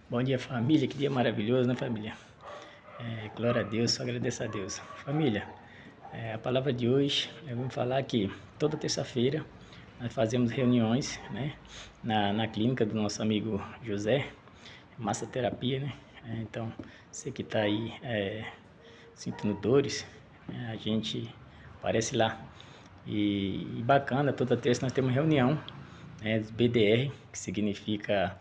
Bom dia, família. Que dia maravilhoso, né, família? Glória a Deus, só agradeço a Deus. Família, a palavra de hoje, eu vou falar que toda terça-feira nós fazemos reuniões, né, na clínica do nosso amigo José, massoterapia, né? Então, você que está aí sentindo dores, a gente aparece lá. E bacana, toda terça nós temos reunião, né, do BDR, que significa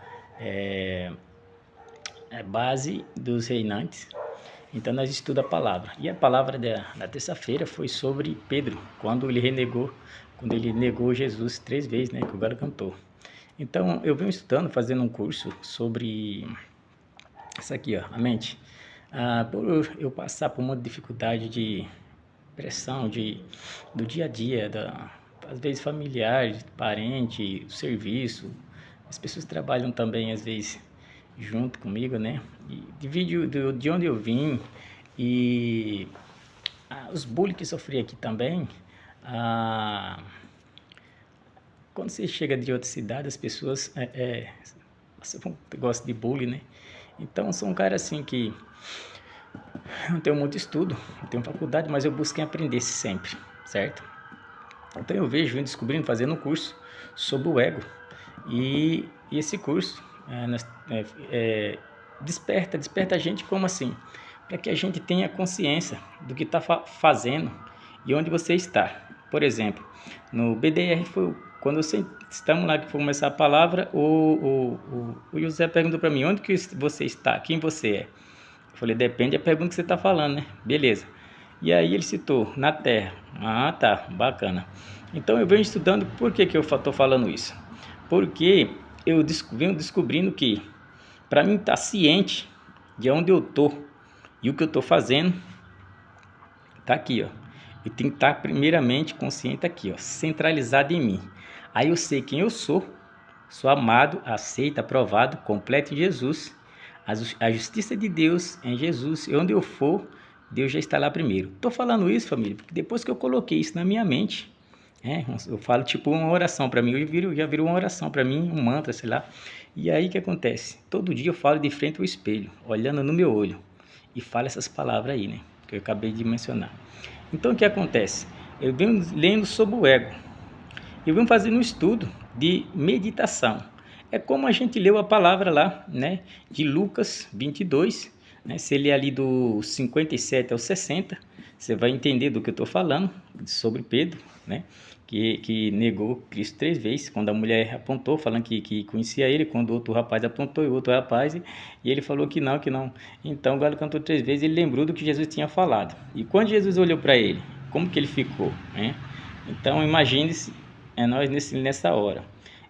base dos reinantes. Então nós estudamos a palavra. E a palavra da terça-feira foi sobre Pedro, quando ele negou Jesus 3 vezes, né, que o galo cantou. Então eu venho estudando, fazendo um curso sobre isso aqui, ó, a mente. Por eu passar por uma dificuldade de pressão do dia a dia, às vezes familiares, parente, serviço, as pessoas trabalham também às vezes junto comigo, né? E divide de onde eu vim e os bullying que sofri aqui também. Quando você chega de outra cidade, as pessoas gostam de bullying, né? Então sou um cara assim que não tenho muito estudo, não tenho faculdade, mas eu busquei aprender sempre, certo? Então eu vejo, descobrindo, fazendo um curso sobre o ego. E esse curso desperta a gente como assim? Para que a gente tenha consciência do que está fazendo e onde você está. Por exemplo, no BDR foi quando estamos lá que foi começar a palavra, o José perguntou para mim, onde que você está? Quem você é? Eu falei, depende da pergunta que você está falando, né? Beleza. E aí ele citou, na Terra. Ah, tá, bacana. Então eu venho estudando, por que eu estou falando isso? Porque eu venho descobrindo que, para mim estar ciente de onde eu estou e o que eu estou fazendo, tá aqui, ó. Eu tenho que estar primeiramente consciente aqui, ó, centralizado em mim. Aí eu sei quem eu sou amado, aceito, aprovado, completo em Jesus. A justiça de Deus em Jesus. E onde eu for, Deus já está lá primeiro. Estou falando isso, família, porque depois que eu coloquei isso na minha mente, eu falo tipo uma oração para mim. Já virou uma oração para mim, um mantra, sei lá. E aí o que acontece? Todo dia eu falo de frente ao espelho, olhando no meu olho. E falo essas palavras aí, né? Que eu acabei de mencionar. Então o que acontece? Eu venho lendo sobre o ego. Eu venho fazendo um estudo de meditação. É como a gente leu a palavra lá, né, de Lucas 22, né, se ele é ali do 57 ao 60, você vai entender do que eu estou falando, sobre Pedro, né, que negou Cristo 3 vezes, quando a mulher apontou, falando que conhecia ele, quando o outro rapaz apontou, e o outro rapaz, e ele falou que não, que não. Então o galo cantou 3 vezes, ele lembrou do que Jesus tinha falado. E quando Jesus olhou para ele, como que ele ficou, né? Então imagine-se nós nessa hora.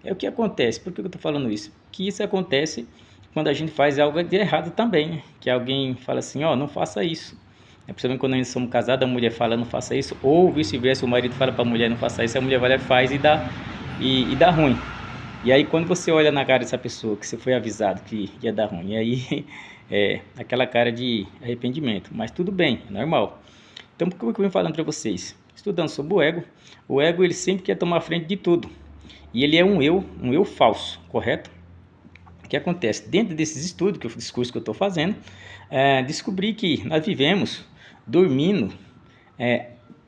É o que acontece. Por que eu estou falando isso? Que isso acontece quando a gente faz algo de errado também, né? Que alguém fala assim, ó, não faça isso. Principalmente quando nós somos casados, a mulher fala não faça isso, ou vice-versa, o marido fala para a mulher não faça isso, a mulher vai lá e faz e dá ruim. E aí quando você olha na cara dessa pessoa que você foi avisado que ia dar ruim, e aí aquela cara de arrependimento. Mas tudo bem, é normal. Então por que eu venho falando para vocês? Estudando sobre o ego ele sempre quer tomar frente de tudo. E ele é um eu falso, correto? O que acontece? Dentro desses estudos, desse curso que eu estou fazendo, descobri que nós vivemos dormindo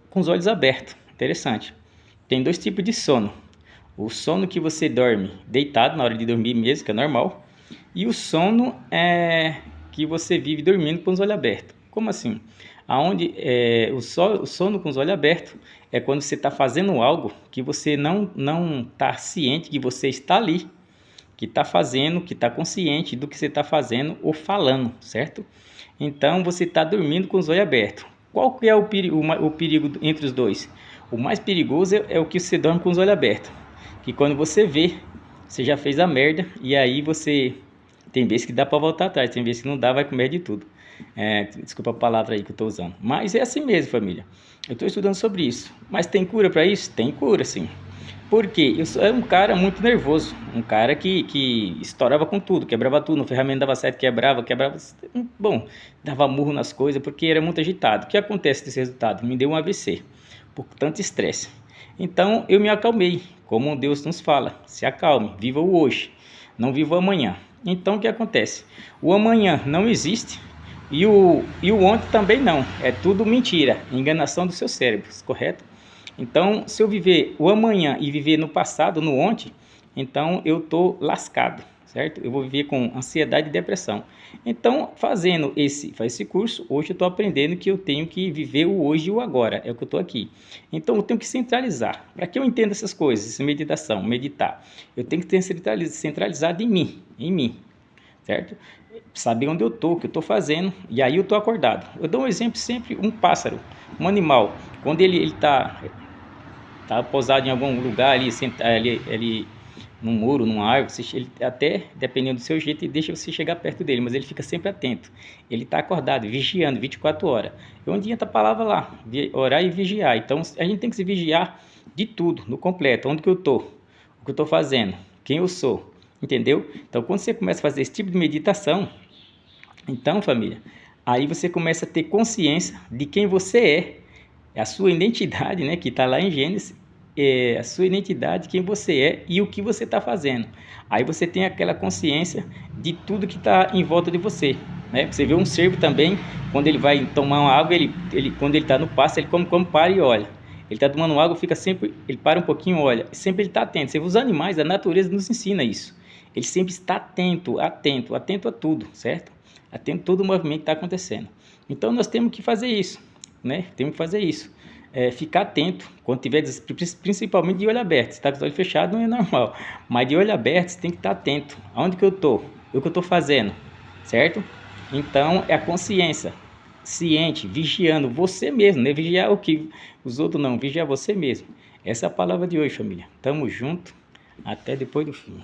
com os olhos abertos. Interessante. Tem 2 tipos de sono. O sono que você dorme deitado, na hora de dormir mesmo, que é normal. E o sono que você vive dormindo com os olhos abertos. Como assim? O sono com os olhos abertos é quando você está fazendo algo que você não está ciente que você está ali, que está fazendo, que está consciente do que você está fazendo ou falando, certo? Então você está dormindo com os olhos abertos. Qual que é o perigo entre os dois? O mais perigoso é o que você dorme com os olhos abertos, que quando você vê, você já fez a merda e aí você tem vezes que dá para voltar atrás, tem vezes que não dá, vai comer de tudo. Desculpa a palavra aí que eu estou usando. Mas é assim mesmo, família. Eu estou estudando sobre isso. Mas tem cura para isso? Tem cura, sim. Porque eu sou um cara muito nervoso. Um cara que estourava com tudo, quebrava tudo. No ferramenta dava certo, quebrava. Bom, dava murro nas coisas porque era muito agitado. O que acontece desse resultado? Me deu um AVC por tanto estresse. Então eu me acalmei. Como Deus nos fala, se acalme, viva o hoje, não viva o amanhã. Então o que acontece? O amanhã não existe e o ontem também não. É tudo mentira, enganação dos seus cérebros, correto? Então, se eu viver o amanhã e viver no passado, no ontem, então eu tô lascado, certo? Eu vou viver com ansiedade e depressão. Então, fazendo esse curso, hoje eu estou aprendendo que eu tenho que viver o hoje e o agora, é o que eu estou aqui. Então, eu tenho que centralizar. Para que eu entenda essas coisas, essa meditação, meditar, eu tenho que ter centralizado em mim, certo? Saber onde eu estou, o que eu estou fazendo, e aí eu estou acordado. Eu dou um exemplo sempre, um pássaro, um animal, quando ele está pousado em algum lugar ali, ali num muro, numa árvore, ele até, dependendo do seu jeito, ele deixa você chegar perto dele, mas ele fica sempre atento. Ele está acordado, vigiando 24 horas. E onde entra a palavra lá, orar e vigiar. Então, a gente tem que se vigiar de tudo, no completo. Onde que eu estou? O que eu estou fazendo? Quem eu sou? Entendeu? Então, quando você começa a fazer esse tipo de meditação, então, família, aí você começa a ter consciência de quem você é a sua identidade, né, que está lá em Gênesis, é a sua identidade, quem você é e o que você está fazendo. Aí você tem aquela consciência de tudo que está em volta de você, né? Você vê um cervo também, quando ele vai tomar uma água, quando ele está no pasto, ele como para e olha. Ele está tomando água, fica sempre, ele para um pouquinho, olha. Sempre ele está atento. Você vê os animais, a natureza nos ensina isso. Ele sempre está atento, atento, atento a tudo, certo? Atento a todo o movimento que está acontecendo. Então nós temos que fazer isso, né? Temos que fazer isso. Ficar atento quando tiver, principalmente de olho aberto. Se está com os olhos fechados não é normal, mas de olho aberto você tem que estar atento. Aonde que eu estou? O que eu estou fazendo, certo? Então é a consciência, ciente, vigiando você mesmo, não é vigiar o que os outros não, vigiar você mesmo. Essa é a palavra de hoje, família. Tamo junto, até depois do fim.